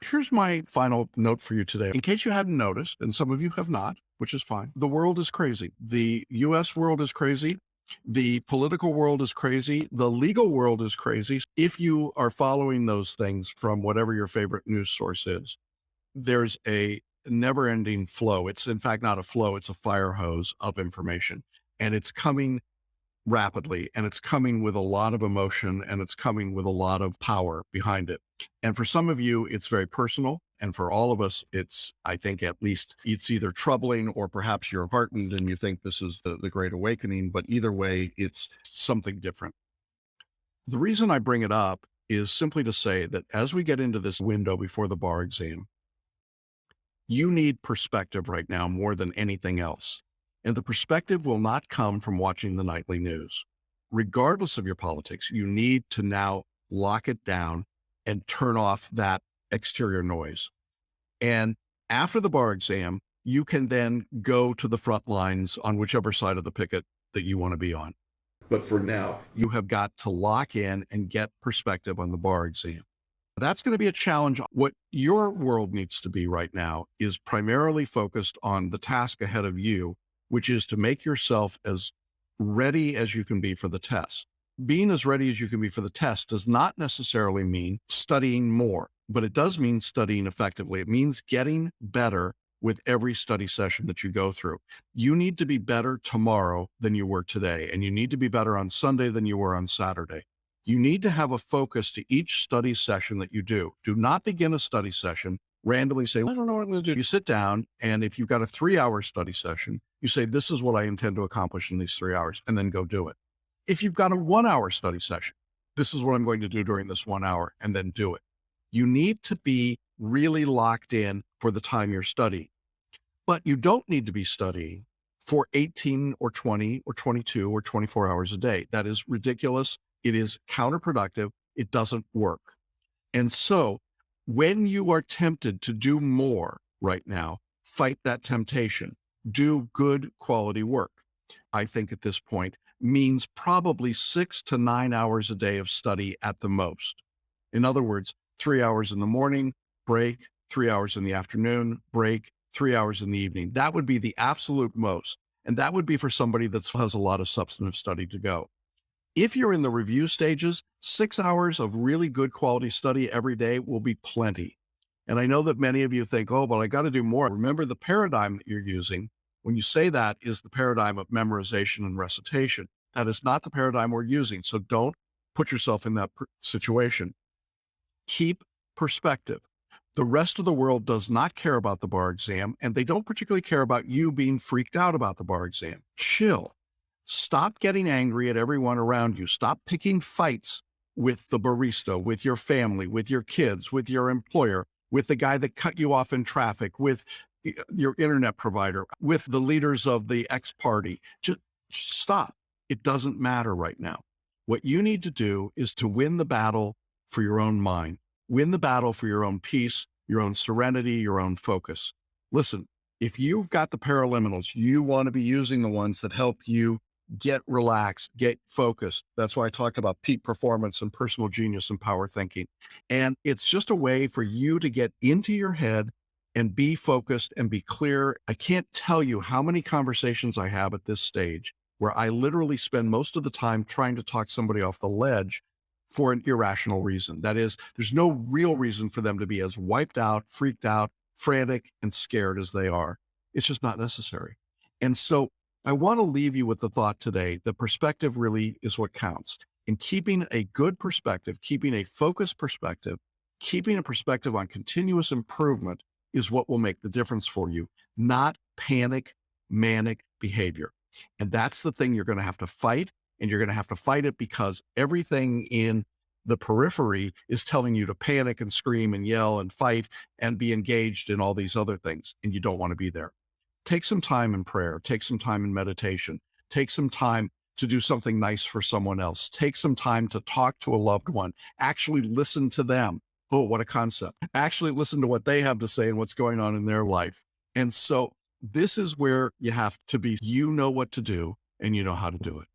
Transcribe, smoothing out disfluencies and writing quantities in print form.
here's my final note for you today. In case you hadn't noticed, and some of you have not, which is fine, the world is crazy. The US world is crazy. The political world is crazy. The legal world is crazy. If you are following those things from whatever your favorite news source is, there's a never ending flow. It's in fact not a flow, it's a fire hose of information. And it's coming rapidly, and it's coming with a lot of emotion, and it's coming with a lot of power behind it. And for some of you, it's very personal. And for all of us, it's, I think at least, it's either troubling or perhaps you're heartened and you think this is the Great Awakening. But either way, it's something different. The reason I bring it up is simply to say that as we get into this window before the bar exam, you need perspective right now more than anything else. And the perspective will not come from watching the nightly news. Regardless of your politics, you need to now lock it down and turn off that exterior noise. And after the bar exam, you can then go to the front lines on whichever side of the picket that you want to be on. But for now, you have got to lock in and get perspective on the bar exam. That's going to be a challenge. What your world needs to be right now is primarily focused on the task ahead of you, which is to make yourself as ready as you can be for the test. Being as ready as you can be for the test does not necessarily mean studying more, but it does mean studying effectively. It means getting better with every study session that you go through. You need to be better tomorrow than you were today, and you need to be better on Sunday than you were on Saturday. You need to have a focus to each study session that you do. Do not begin a study session randomly say, I don't know what I'm going to do. You sit down, and if you've got a 3-hour study session, you say, this is what I intend to accomplish in these 3 hours, and then go do it. If you've got a 1-hour study session, this is what I'm going to do during this 1 hour, and then do it. You need to be really locked in for the time you're studying. But you don't need to be studying for 18 or 20 or 22 or 24 hours a day. That is ridiculous. It is counterproductive. It doesn't work. And so when you are tempted to do more right now, fight that temptation. Do good quality work. I think at this point means probably 6 to 9 hours a day of study at the most. In other words, 3 hours in the morning, break, 3 hours in the afternoon, break, 3 hours in the evening. That would be the absolute most. And that would be for somebody that has a lot of substantive study to go. If you're in the review stages, 6 hours of really good quality study every day will be plenty. And I know that many of you think, oh, but I got to do more. Remember, the paradigm that you're using when you say that is the paradigm of memorization and recitation. That is not the paradigm we're using. So don't put yourself in that situation. Keep perspective. The rest of the world does not care about the bar exam, and they don't particularly care about you being freaked out about the bar exam. Chill. Stop getting angry at everyone around you. Stop picking fights with the barista, with your family, with your kids, with your employer, with the guy that cut you off in traffic, with your internet provider, with the leaders of the X party. Just stop. It doesn't matter right now. What you need to do is to win the battle for your own mind, win the battle for your own peace, your own serenity, your own focus. Listen, if you've got the paraliminals, you want to be using the ones that help you get relaxed, get focused. That's why I talked about peak performance and personal genius and power thinking. And it's just a way for you to get into your head and be focused and be clear. I can't tell you how many conversations I have at this stage where I literally spend most of the time trying to talk somebody off the ledge for an irrational reason. That is, there's no real reason for them to be as wiped out, freaked out, frantic, and scared as they are. It's just not necessary. And so I want to leave you with the thought today that perspective really is what counts. In keeping a good perspective, keeping a focused perspective, keeping a perspective on continuous improvement is what will make the difference for you, not panic, manic behavior. And that's the thing you're going to have to fight. And you're going to have to fight it because everything in the periphery is telling you to panic and scream and yell and fight and be engaged in all these other things. And you don't want to be there. Take some time in prayer, take some time in meditation, take some time to do something nice for someone else, take some time to talk to a loved one, actually listen to them. Oh, what a concept. Actually listen to what they have to say and what's going on in their life. And so this is where you have to be, you know what to do and you know how to do it.